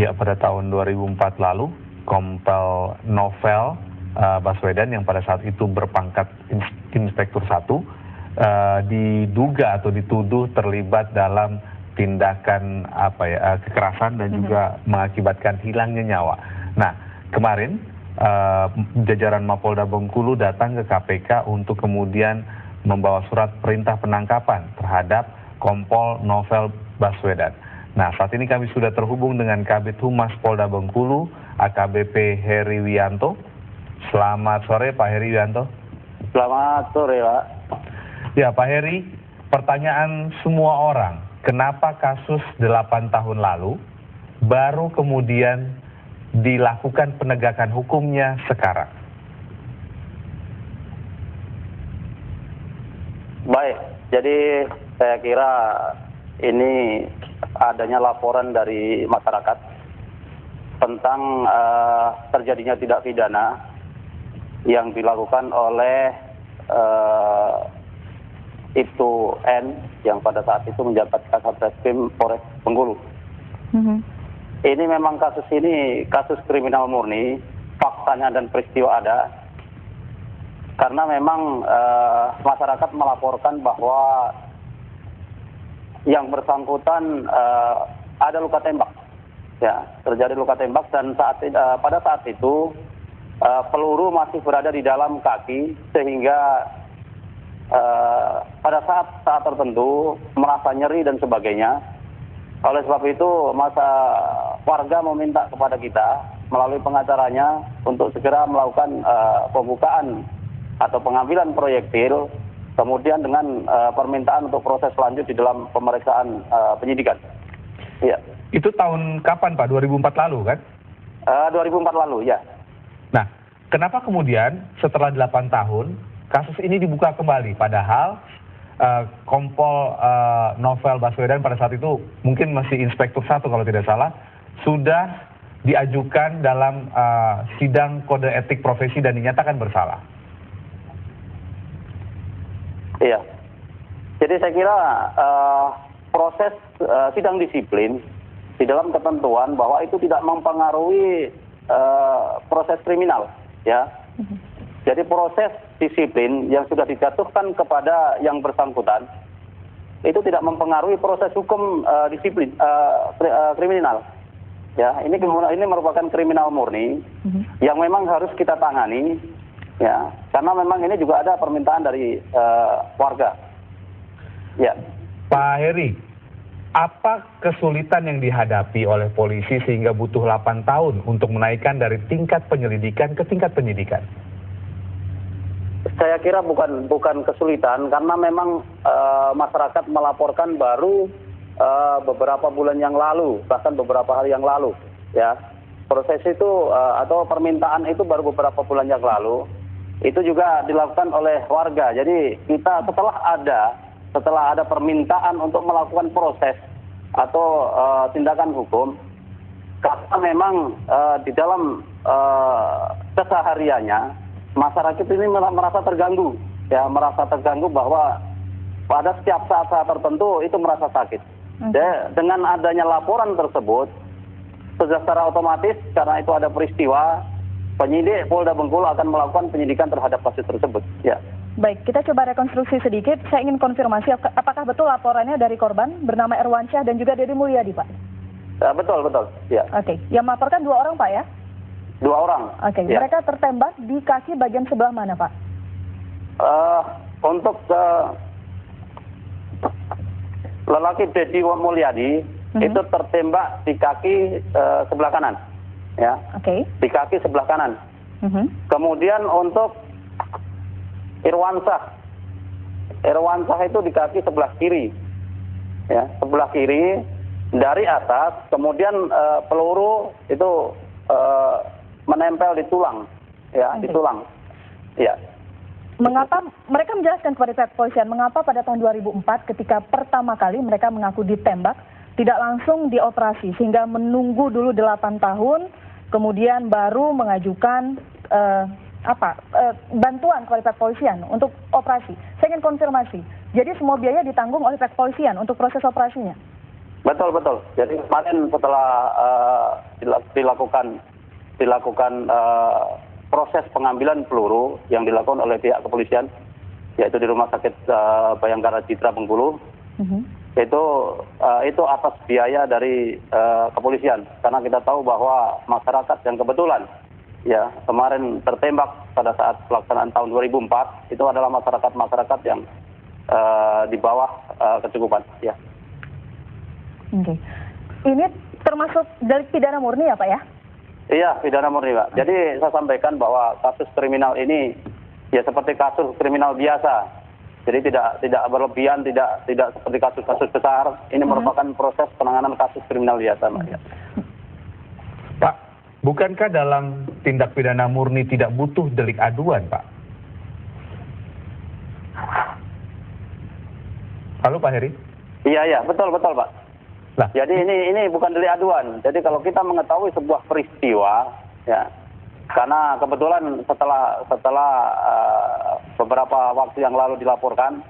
Ya, pada tahun 2004 lalu, Kompel Novel Baswedan yang pada saat itu berpangkat Inspektur 1 diduga atau dituduh terlibat dalam tindakan kekerasan dan juga mengakibatkan hilangnya nyawa. Nah, kemarin jajaran Mapolda Bengkulu datang ke KPK untuk kemudian membawa surat perintah penangkapan terhadap Kompol Novel Baswedan. Nah, saat ini kami sudah terhubung dengan Kabid Humas Polda Bengkulu, AKBP Heri Wianto. Selamat sore, Pak Heri Wianto. Selamat sore, Pak. Ya, Pak Heri, pertanyaan semua orang, kenapa kasus 8 tahun lalu baru kemudian dilakukan penegakan hukumnya sekarang? Baik, jadi saya kira ini adanya laporan dari masyarakat tentang terjadinya tindak pidana yang dilakukan oleh Ibtu N yang pada saat itu menjabat Kasat Reskrim Polres Bengkulu. Ini memang kasus ini kasus kriminal murni, faktanya dan peristiwa ada. Karena memang masyarakat melaporkan bahwa yang bersangkutan ada luka tembak, ya, terjadi luka tembak dan pada saat itu peluru masih berada di dalam kaki sehingga pada saat tertentu merasa nyeri dan sebagainya. Oleh sebab itu warga meminta kepada kita melalui pengacaranya untuk segera melakukan pembukaan atau pengambilan proyektil, kemudian dengan permintaan untuk proses lanjut di dalam pemeriksaan penyidikan. Iya. Itu tahun kapan, Pak? 2004 lalu kan? 2004 lalu, ya. Nah, kenapa kemudian setelah 8 tahun kasus ini dibuka kembali? Padahal Kompol Novel Baswedan pada saat itu mungkin masih Inspektur 1 kalau tidak salah, sudah diajukan dalam sidang kode etik profesi dan dinyatakan bersalah. Iya. Jadi saya kira proses sidang disiplin di dalam ketentuan bahwa itu tidak mempengaruhi proses kriminal, ya. Jadi proses disiplin yang sudah dijatuhkan kepada yang bersangkutan itu tidak mempengaruhi proses hukum disiplin kriminal. Ya, ini merupakan kriminal murni yang memang harus kita tangani. Ya, karena memang ini juga ada permintaan dari warga. Ya. Pak Heri, apa kesulitan yang dihadapi oleh polisi sehingga butuh 8 tahun untuk menaikkan dari tingkat penyelidikan ke tingkat penyidikan? Saya kira bukan kesulitan karena memang masyarakat melaporkan baru beberapa bulan yang lalu, bahkan beberapa hari yang lalu. Ya, proses itu atau permintaan itu baru beberapa bulan yang lalu. Itu juga dilakukan oleh warga. Jadi kita setelah ada permintaan untuk melakukan proses atau tindakan hukum, karena memang di dalam kesehariannya masyarakat ini merasa terganggu, ya, merasa terganggu bahwa pada setiap saat tertentu itu merasa sakit. Dengan adanya laporan tersebut, secara otomatis karena itu ada peristiwa, penyidik Polda Bengkulu akan melakukan penyidikan terhadap kasus tersebut. Ya. Baik, kita coba rekonstruksi sedikit. Saya ingin konfirmasi apakah betul laporannya dari korban bernama Erwansyah dan juga Dedi Mulyadi, Pak? Betul. Ya. Oke, yang melaporkan 2 orang, Pak, ya? 2 orang. Oke, ya. Mereka tertembak di kaki bagian sebelah mana, Pak? Untuk lelaki Dedi Mulyadi itu tertembak di kaki sebelah kanan. Ya, di kaki sebelah kanan. Kemudian untuk Irwansyah itu di kaki sebelah kiri, ya, sebelah kiri dari atas. Kemudian peluru itu menempel di tulang, ya, di tulang. Ya. Mengapa mereka menjelaskan kepada pihak kepolisian mengapa pada tahun 2004 ketika pertama kali mereka mengaku ditembak tidak langsung dioperasi sehingga menunggu dulu 8 tahun kemudian baru mengajukan bantuan kepada pihak kepolisian untuk operasi. Saya ingin konfirmasi. Jadi semua biaya ditanggung oleh pihak kepolisian untuk proses operasinya? Betul betul. Jadi kemarin setelah dilakukan proses pengambilan peluru yang dilakukan oleh pihak kepolisian, yaitu di Rumah Sakit Bayangkara Citra Bengkulu, itu atas biaya dari kepolisian, karena kita tahu bahwa masyarakat yang kebetulan ya kemarin tertembak pada saat pelaksanaan tahun 2004 itu adalah masyarakat yang di bawah kecukupan. Ya. Oke. Ini termasuk delik pidana murni ya Pak ya? Iya, pidana murni Pak. Jadi saya sampaikan bahwa kasus kriminal ini ya seperti kasus kriminal biasa. Jadi tidak berlebihan, tidak seperti kasus-kasus besar. Ini merupakan proses penanganan kasus kriminal biasa, Pak. Ya. Pak, bukankah dalam tindak pidana murni tidak butuh delik aduan, Pak? Halo Pak Heri? Iya, betul Pak. Nah, jadi ini bukan delik aduan. Jadi kalau kita mengetahui sebuah peristiwa, ya, karena kebetulan setelah beberapa waktu yang lalu dilaporkan,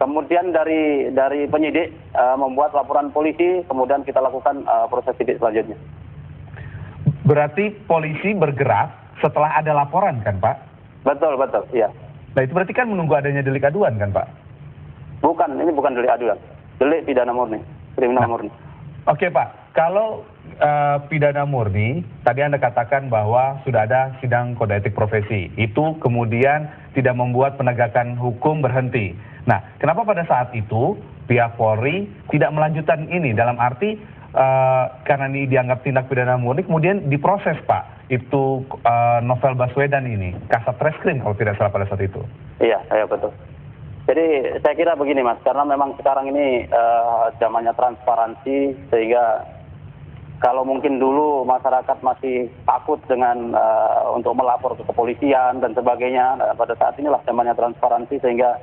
kemudian dari penyidik membuat laporan polisi, kemudian kita lakukan proses sidik selanjutnya. Berarti polisi bergerak setelah ada laporan kan Pak? Betul, iya. Nah itu berarti kan menunggu adanya delik aduan kan Pak? Bukan, ini bukan delik aduan, delik pidana murni. Kriminal murni. Oke Pak, kalau pidana murni, tadi Anda katakan bahwa sudah ada sidang kode etik profesi. Itu kemudian tidak membuat penegakan hukum berhenti. Nah, kenapa pada saat itu pihak Polri tidak melanjutkan ini? Dalam arti karena ini dianggap tindak pidana murni, kemudian diproses Pak. Itu Novel Baswedan ini, Kasat Reskrim kalau tidak salah pada saat itu. Iya betul. Jadi saya kira begini Mas, karena memang sekarang ini zamannya transparansi, sehingga kalau mungkin dulu masyarakat masih takut dengan untuk melapor ke kepolisian dan sebagainya, pada saat inilah zamannya transparansi sehingga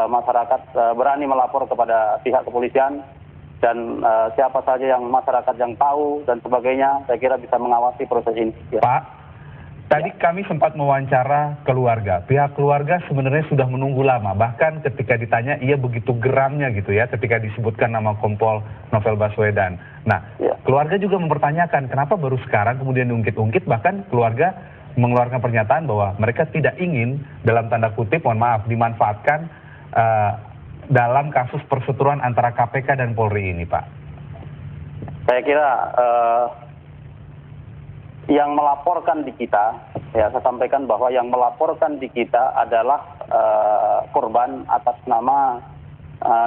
masyarakat berani melapor kepada pihak kepolisian, dan siapa saja yang masyarakat yang tahu dan sebagainya, saya kira bisa mengawasi proses ini. Ya. Pak, tadi kami sempat mewawancara keluarga. Pihak keluarga sebenarnya sudah menunggu lama. Bahkan ketika ditanya, ia begitu geramnya gitu ya ketika disebutkan nama Kompol Novel Baswedan. Nah, keluarga juga mempertanyakan kenapa baru sekarang kemudian diungkit-ungkit. Bahkan keluarga mengeluarkan pernyataan bahwa mereka tidak ingin, dalam tanda kutip, mohon maaf, dimanfaatkan dalam kasus perseteruan antara KPK dan Polri ini, Pak. Saya kira yang melaporkan di kita, ya saya sampaikan bahwa yang melaporkan di kita adalah korban atas nama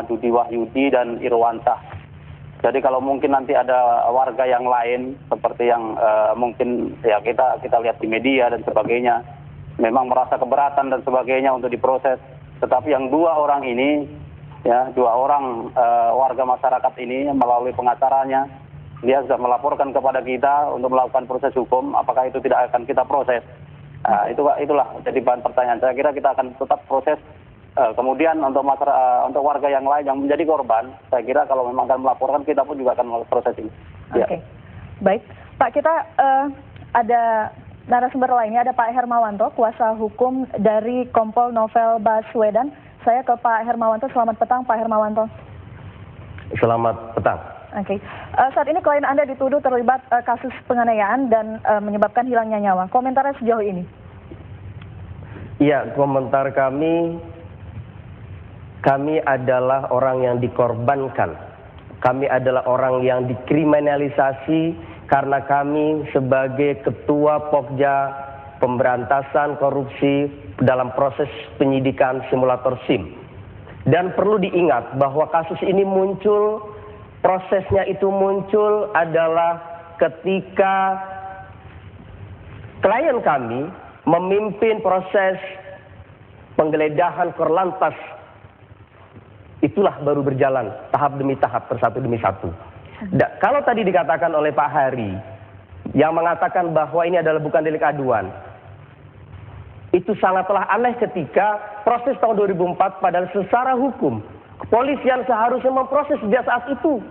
Dudi Wahyudi dan Irwansah. Jadi kalau mungkin nanti ada warga yang lain seperti yang mungkin ya kita lihat di media dan sebagainya, memang merasa keberatan dan sebagainya untuk diproses. Tetapi yang dua orang ini, ya dua orang warga masyarakat ini melalui pengacaranya, dia sudah melaporkan kepada kita untuk melakukan proses hukum, apakah itu tidak akan kita proses? Nah, itulah jadi bahan pertanyaan. Saya kira kita akan tetap proses. Kemudian untuk untuk warga yang lain yang menjadi korban, saya kira kalau memang akan melaporkan, kita pun juga akan melakukan proses ini. Oke. Baik, Pak, kita ada narasumber lainnya, ada Pak Hermawanto, kuasa hukum dari Kompol Novel Baswedan. Saya ke Pak Hermawanto. Selamat petang, Pak Hermawanto. Selamat petang. Oke. Saat ini klien Anda dituduh terlibat kasus penganiayaan dan menyebabkan hilangnya nyawa. Komentarnya sejauh ini? Ya, komentar kami adalah orang yang dikorbankan. Kami adalah orang yang dikriminalisasi karena kami sebagai Ketua Pokja Pemberantasan Korupsi dalam proses penyidikan simulator SIM. Dan perlu diingat bahwa kasus ini muncul, prosesnya itu muncul adalah ketika klien kami memimpin proses penggeledahan Korlantas. Itulah baru berjalan tahap demi tahap, satu demi satu. Kalau tadi dikatakan oleh Pak Hari yang mengatakan bahwa ini adalah bukan delik aduan, itu sangatlah aneh ketika proses tahun 2004 padahal secara hukum kepolisian seharusnya memproses sejak saat itu.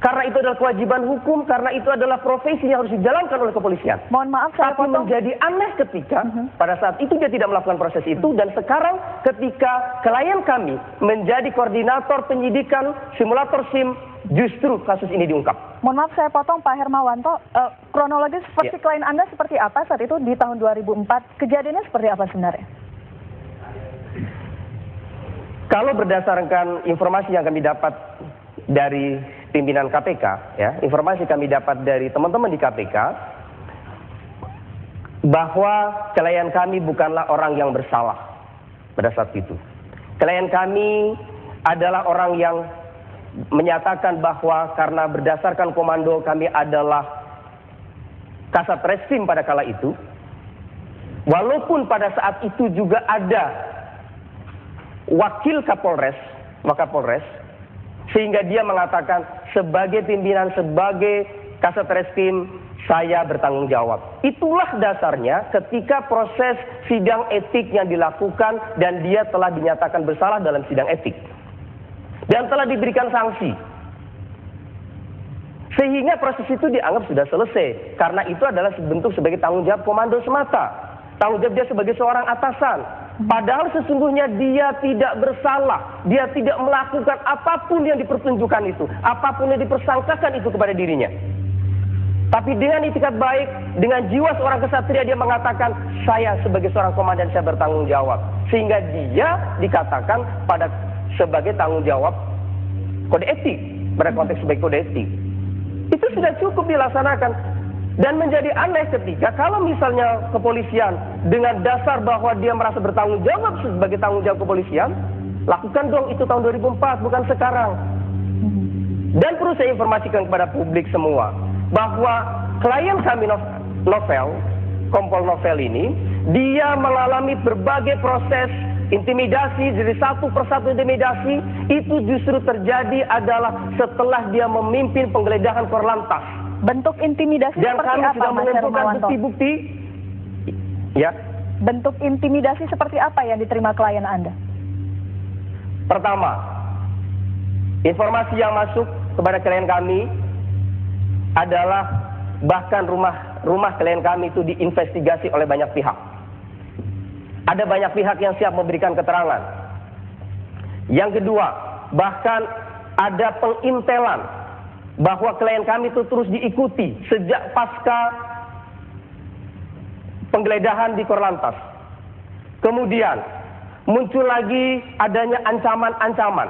Karena itu adalah kewajiban hukum, karena itu adalah profesi yang harus dijalankan oleh kepolisian. Mohon maaf saya Tapi potong. menjadi aneh ketika pada saat itu dia tidak melakukan proses itu, dan sekarang ketika klien kami menjadi koordinator penyidikan simulator SIM, justru kasus ini diungkap. Mohon maaf saya potong Pak Hermawanto, kronologis versi klien Anda seperti apa saat itu di tahun 2004? Kejadiannya seperti apa sebenarnya? Kalau berdasarkan informasi yang kami dapat dari pimpinan KPK, ya, informasi kami dapat dari teman-teman di KPK, bahwa klien kami bukanlah orang yang bersalah pada saat itu. Klien kami adalah orang yang menyatakan bahwa karena berdasarkan komando kami adalah Kasat Reskrim pada kala itu, walaupun pada saat itu juga ada wakil Kapolres, Wakapolres, sehingga dia mengatakan sebagai pimpinan, sebagai Kasat Reskrim, saya bertanggung jawab. Itulah dasarnya ketika proses sidang etik yang dilakukan dan dia telah dinyatakan bersalah dalam sidang etik. Dan telah diberikan sanksi. Sehingga proses itu dianggap sudah selesai. Karena itu adalah bentuk sebagai tanggung jawab komando semata. Tanggung jawab dia sebagai seorang atasan. Padahal sesungguhnya dia tidak bersalah. Dia tidak melakukan apapun yang dipertunjukkan itu. Apapun yang dipersangkakan itu kepada dirinya. Tapi dengan itikat baik, dengan jiwa seorang kesatria, dia mengatakan, saya sebagai seorang komandan, saya bertanggung jawab. Sehingga dia dikatakan sebagai tanggung jawab kode etik. Pada konteks sebagai kode etik. Itu sudah cukup dilaksanakan. Dan menjadi aneh ketika kalau misalnya kepolisian dengan dasar bahwa dia merasa bertanggung jawab sebagai tanggung jawab kepolisian, lakukan dong itu tahun 2004, bukan sekarang. Dan perlu saya informasikan kepada publik semua, bahwa klien kami Novel, Kompol Novel ini, dia mengalami berbagai proses intimidasi, jadi satu persatu intimidasi, itu justru terjadi adalah setelah dia memimpin penggeledahan Korlantas. Bentuk intimidasi Dan seperti kami apa, sudah Mas mengumpulkan Hermawanto? bukti-bukti. Ya, Bentuk intimidasi seperti apa yang diterima klien Anda? pertama, informasi yang masuk kepada klien kami adalah bahkan rumah klien kami itu diinvestigasi oleh banyak pihak. Ada banyak pihak yang siap memberikan keterangan. Yang kedua, bahkan ada pengintelan bahwa klien kami itu terus diikuti sejak pasca penggeledahan di Korlantas. Kemudian muncul lagi adanya ancaman-ancaman.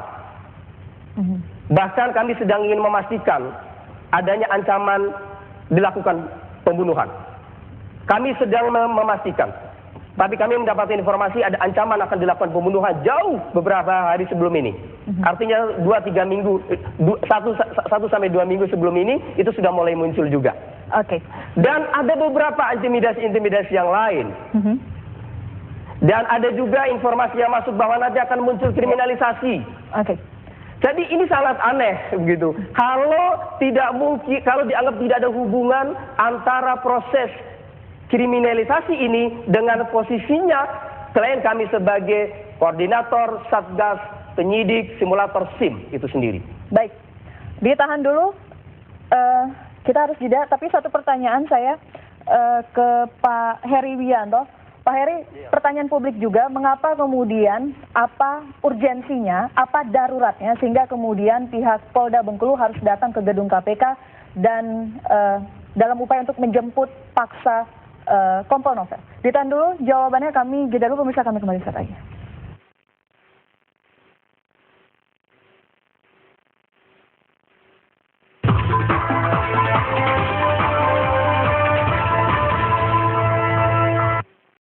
Bahkan kami sedang ingin memastikan adanya ancaman dilakukan pembunuhan. Kami sedang memastikan. Tapi kami mendapatkan informasi ada ancaman akan dilakukan pembunuhan jauh beberapa hari sebelum ini. Artinya 2-3 minggu, 1-2 minggu sebelum ini itu sudah mulai muncul juga. Oke. Dan ada beberapa intimidasi-intimidasi yang lain. Dan ada juga informasi yang masuk bahwa nanti akan muncul kriminalisasi. Oke. Jadi ini sangat aneh begitu. Kalau dianggap tidak ada hubungan antara proses kriminalisasi ini dengan posisinya klien kami sebagai koordinator Satgas Penyidik Simulator SIM itu sendiri. Baik, ditahan dulu. Kita harus jeda. Tapi satu pertanyaan saya ke Pak Heri Wianto. Pak Heri, pertanyaan publik juga, mengapa kemudian, apa urgensinya, apa daruratnya, sehingga kemudian pihak Polda Bengkulu harus datang ke gedung KPK dan dalam upaya untuk menjemput paksa Kompol Novel. Ditahan dulu jawabannya, kami jeda dulu, pemirsa, kami kembali saat lagi.